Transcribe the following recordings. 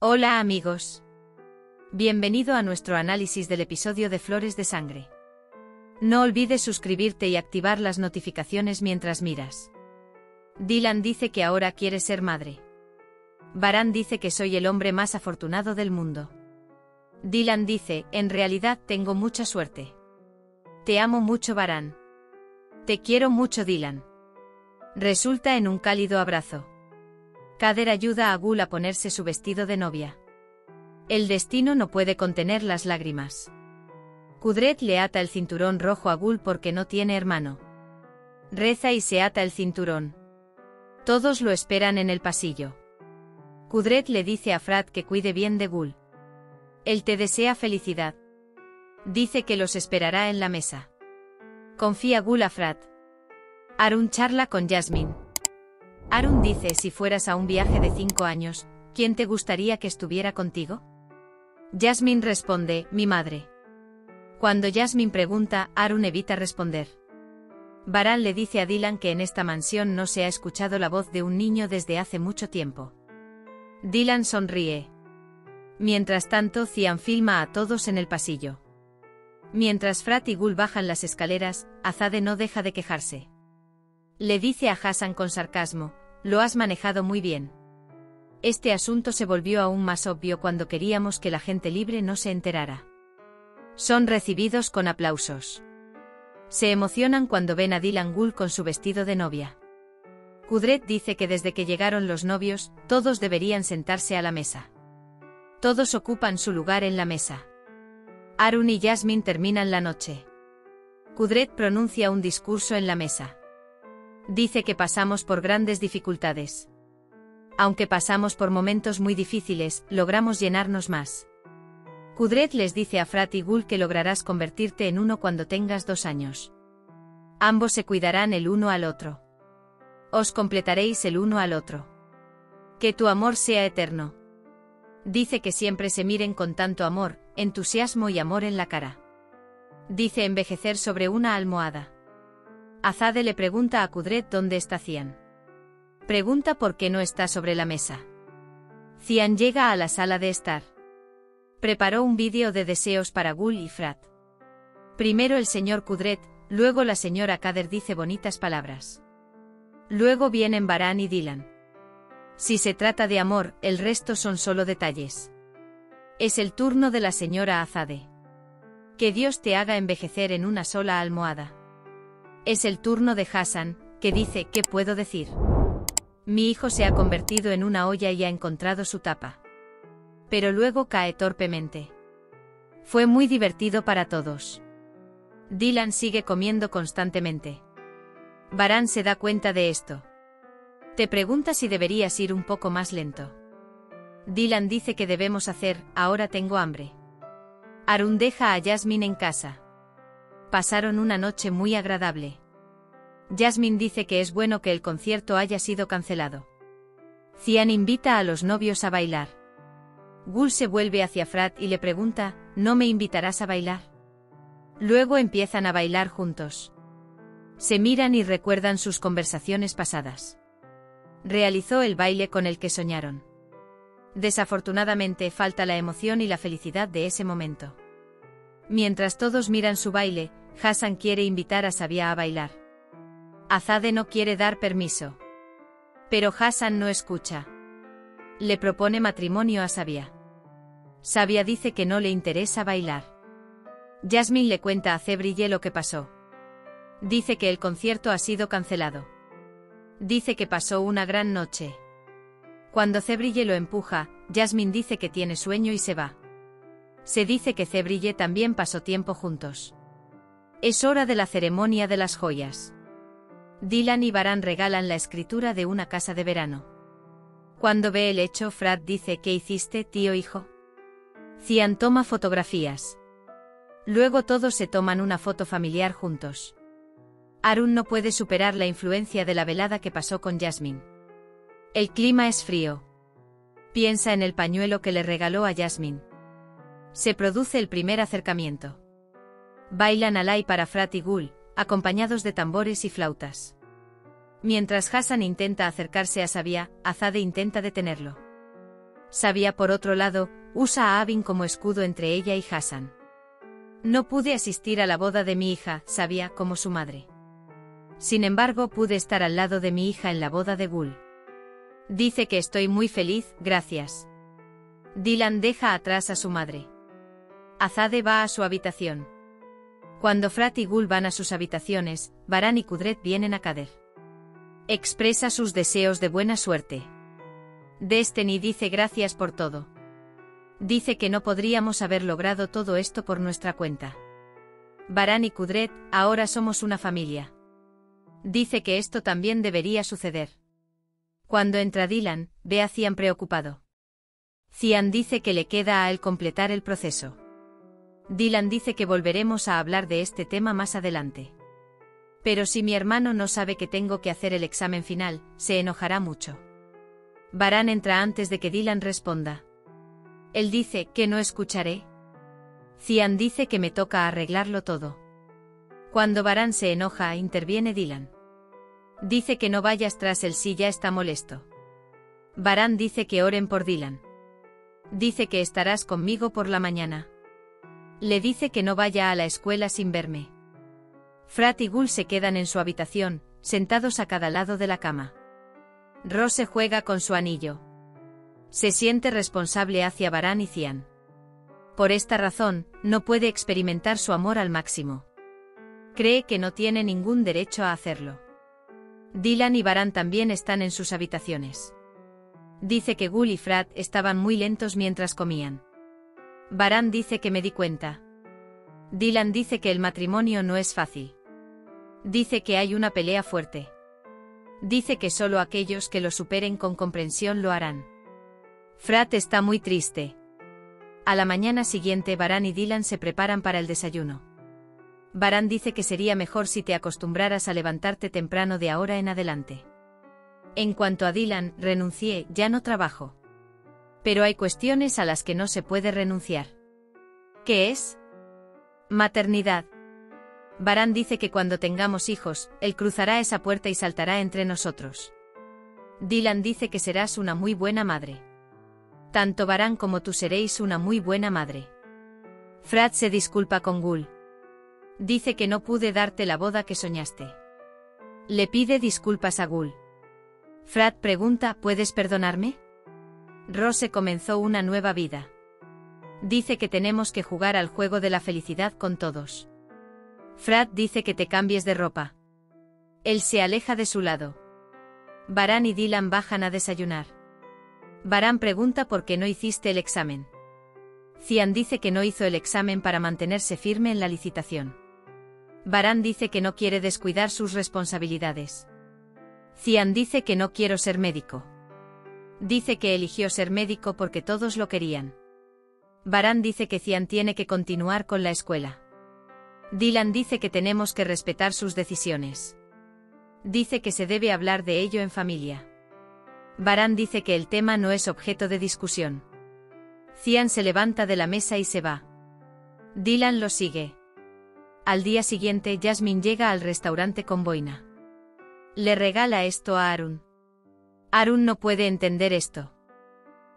Hola amigos. Bienvenido a nuestro análisis del episodio de Flores de Sangre. No olvides suscribirte y activar las notificaciones mientras miras. Dylan dice que ahora quiere ser madre. Varán dice que soy el hombre más afortunado del mundo. Dylan dice, en realidad tengo mucha suerte. Te amo mucho Varán. Te quiero mucho Dylan. Resulta en un cálido abrazo. Kader ayuda a Gul a ponerse su vestido de novia. El destino no puede contener las lágrimas. Kudret le ata el cinturón rojo a Gul porque no tiene hermano. Reza y se ata el cinturón. Todos lo esperan en el pasillo. Kudret le dice a Frat que cuide bien de Gul. Él te desea felicidad. Dice que los esperará en la mesa. Confía Gul a Frat. Arun charla con Jasmine. Arun dice, si fueras a un viaje de 5 años, ¿quién te gustaría que estuviera contigo? Jasmine responde, mi madre. Cuando Jasmine pregunta, Arun evita responder. Varán le dice a Dylan que en esta mansión no se ha escuchado la voz de un niño desde hace mucho tiempo. Dylan sonríe. Mientras tanto, Cian filma a todos en el pasillo. Mientras Frat y Gul bajan las escaleras, Azade no deja de quejarse. Le dice a Hassan con sarcasmo, lo has manejado muy bien. Este asunto se volvió aún más obvio cuando queríamos que la gente libre no se enterara. Son recibidos con aplausos. Se emocionan cuando ven a Dylan Gul con su vestido de novia. Kudret dice que desde que llegaron los novios, todos deberían sentarse a la mesa. Todos ocupan su lugar en la mesa. Arun y Jasmine terminan la noche. Kudret pronuncia un discurso en la mesa. Dice que pasamos por grandes dificultades. Aunque pasamos por momentos muy difíciles, logramos llenarnos más. Kudret les dice a Frat y Gul que lograrás convertirte en uno cuando tengas 2 años. Ambos se cuidarán el uno al otro. Os completaréis el uno al otro. Que tu amor sea eterno. Dice que siempre se miren con tanto amor, entusiasmo y amor en la cara. Dice envejecer sobre una almohada. Azade le pregunta a Kudret dónde está Cian. Pregunta por qué no está sobre la mesa. Cian llega a la sala de estar. Preparó un vídeo de deseos para Gul y Frat. Primero el señor Kudret, luego la señora Kader dice bonitas palabras. Luego vienen Varán y Dylan. Si se trata de amor, el resto son solo detalles. Es el turno de la señora Azade. Que Dios te haga envejecer en una sola almohada. Es el turno de Hassan, que dice, ¿qué puedo decir? Mi hijo se ha convertido en una olla y ha encontrado su tapa. Pero luego cae torpemente. Fue muy divertido para todos. Dylan sigue comiendo constantemente. Varán se da cuenta de esto. Te pregunta si deberías ir un poco más lento. Dylan dice que debemos hacer, ahora tengo hambre. Arun deja a Jasmine en casa. Pasaron una noche muy agradable. Jasmine dice que es bueno que el concierto haya sido cancelado. Cian invita a los novios a bailar. Gul se vuelve hacia Frat y le pregunta, ¿no me invitarás a bailar? Luego empiezan a bailar juntos. Se miran y recuerdan sus conversaciones pasadas. Realizó el baile con el que soñaron. Desafortunadamente falta la emoción y la felicidad de ese momento. Mientras todos miran su baile, Hassan quiere invitar a Sabia a bailar. Azade no quiere dar permiso. Pero Hassan no escucha. Le propone matrimonio a Sabia. Sabia dice que no le interesa bailar. Jasmine le cuenta a Cebrille lo que pasó. Dice que el concierto ha sido cancelado. Dice que pasó una gran noche. Cuando Cebrille lo empuja, Jasmine dice que tiene sueño y se va. Se dice que Cebrille también pasó tiempo juntos. Es hora de la ceremonia de las joyas. Dylan y Varán regalan la escritura de una casa de verano. Cuando ve el hecho, Frat dice, ¿qué hiciste, tío hijo? Cian toma fotografías. Luego todos se toman una foto familiar juntos. Arun no puede superar la influencia de la velada que pasó con Jasmine. El clima es frío. Piensa en el pañuelo que le regaló a Jasmine. Se produce el primer acercamiento. Bailan alay para Frat y Gul, acompañados de tambores y flautas. Mientras Hassan intenta acercarse a Sabia, Azade intenta detenerlo. Sabia, por otro lado, usa a Abin como escudo entre ella y Hassan. No pude asistir a la boda de mi hija, Sabia, como su madre. Sin embargo, pude estar al lado de mi hija en la boda de Gul. Dice que estoy muy feliz, gracias. Dylan deja atrás a su madre. Azade va a su habitación. Cuando Frat y Gul van a sus habitaciones, Baran y Kudret vienen a Kader. Expresa sus deseos de buena suerte. Destiny dice gracias por todo. Dice que no podríamos haber logrado todo esto por nuestra cuenta. Baran y Kudret, ahora somos una familia. Dice que esto también debería suceder. Cuando entra Dylan, ve a Cian preocupado. Cian dice que le queda a él completar el proceso. Dylan dice que volveremos a hablar de este tema más adelante. Pero si mi hermano no sabe que tengo que hacer el examen final, se enojará mucho. Baran entra antes de que Dylan responda. Él dice que no escucharé. Cian dice que me toca arreglarlo todo. Cuando Baran se enoja, interviene Dylan. Dice que no vayas tras él si ya está molesto. Baran dice que oren por Dylan. Dice que estarás conmigo por la mañana. Le dice que no vaya a la escuela sin verme. Frat y Gul se quedan en su habitación, sentados a cada lado de la cama. Rose juega con su anillo. Se siente responsable hacia Baran y Cian. Por esta razón, no puede experimentar su amor al máximo. Cree que no tiene ningún derecho a hacerlo. Dylan y Baran también están en sus habitaciones. Dice que Gul y Frat estaban muy lentos mientras comían. Baran dice que me di cuenta. Dylan dice que el matrimonio no es fácil. Dice que hay una pelea fuerte. Dice que solo aquellos que lo superen con comprensión lo harán. Frat está muy triste. A la mañana siguiente Baran y Dylan se preparan para el desayuno. Baran dice que sería mejor si te acostumbraras a levantarte temprano de ahora en adelante. En cuanto a Dylan, renuncié, ya no trabajo. Pero hay cuestiones a las que no se puede renunciar. ¿Qué es? Maternidad. Baran dice que cuando tengamos hijos, él cruzará esa puerta y saltará entre nosotros. Dylan dice que serás una muy buena madre. Tanto Baran como tú seréis una muy buena madre. Frat se disculpa con Gul. Dice que no pude darte la boda que soñaste. Le pide disculpas a Gul. Frat pregunta, ¿puedes perdonarme? Rose comenzó una nueva vida. Dice que tenemos que jugar al juego de la felicidad con todos. Frat dice que te cambies de ropa. Él se aleja de su lado. Baran y Dylan bajan a desayunar. Baran pregunta por qué no hiciste el examen. Cian dice que no hizo el examen para mantenerse firme en la licitación. Baran dice que no quiere descuidar sus responsabilidades. Cian dice que no quiero ser médico. Dice que eligió ser médico porque todos lo querían. Baran dice que Cian tiene que continuar con la escuela. Dylan dice que tenemos que respetar sus decisiones. Dice que se debe hablar de ello en familia. Baran dice que el tema no es objeto de discusión. Cian se levanta de la mesa y se va. Dylan lo sigue. Al día siguiente Jasmine llega al restaurante con boina. Le regala esto a Arun. Arun no puede entender esto.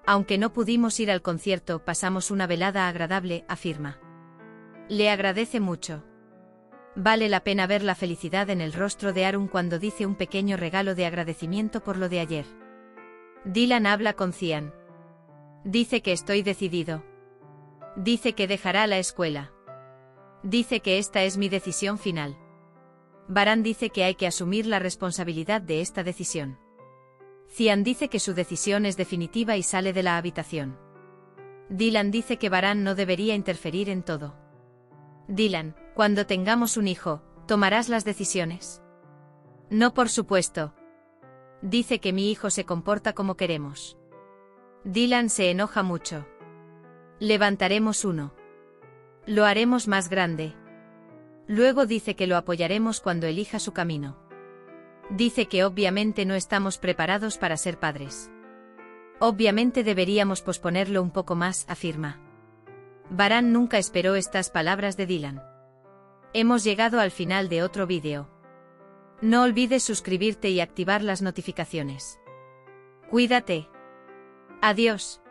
Aunque no pudimos ir al concierto, pasamos una velada agradable, afirma. Le agradece mucho. Vale la pena ver la felicidad en el rostro de Arun cuando dice un pequeño regalo de agradecimiento por lo de ayer. Dylan habla con Cian. Dice que estoy decidido. Dice que dejará la escuela. Dice que esta es mi decisión final. Baran dice que hay que asumir la responsabilidad de esta decisión. Cian dice que su decisión es definitiva y sale de la habitación. Dylan dice que Baran no debería interferir en todo. Dylan, cuando tengamos un hijo, ¿tomarás las decisiones? No, por supuesto. Dice que mi hijo se comporta como queremos. Dylan se enoja mucho. Levantaremos uno. Lo haremos más grande. Luego dice que lo apoyaremos cuando elija su camino. Dice que obviamente no estamos preparados para ser padres. Obviamente deberíamos posponerlo un poco más, afirma. Baran nunca esperó estas palabras de Dylan. Hemos llegado al final de otro vídeo. No olvides suscribirte y activar las notificaciones. Cuídate. Adiós.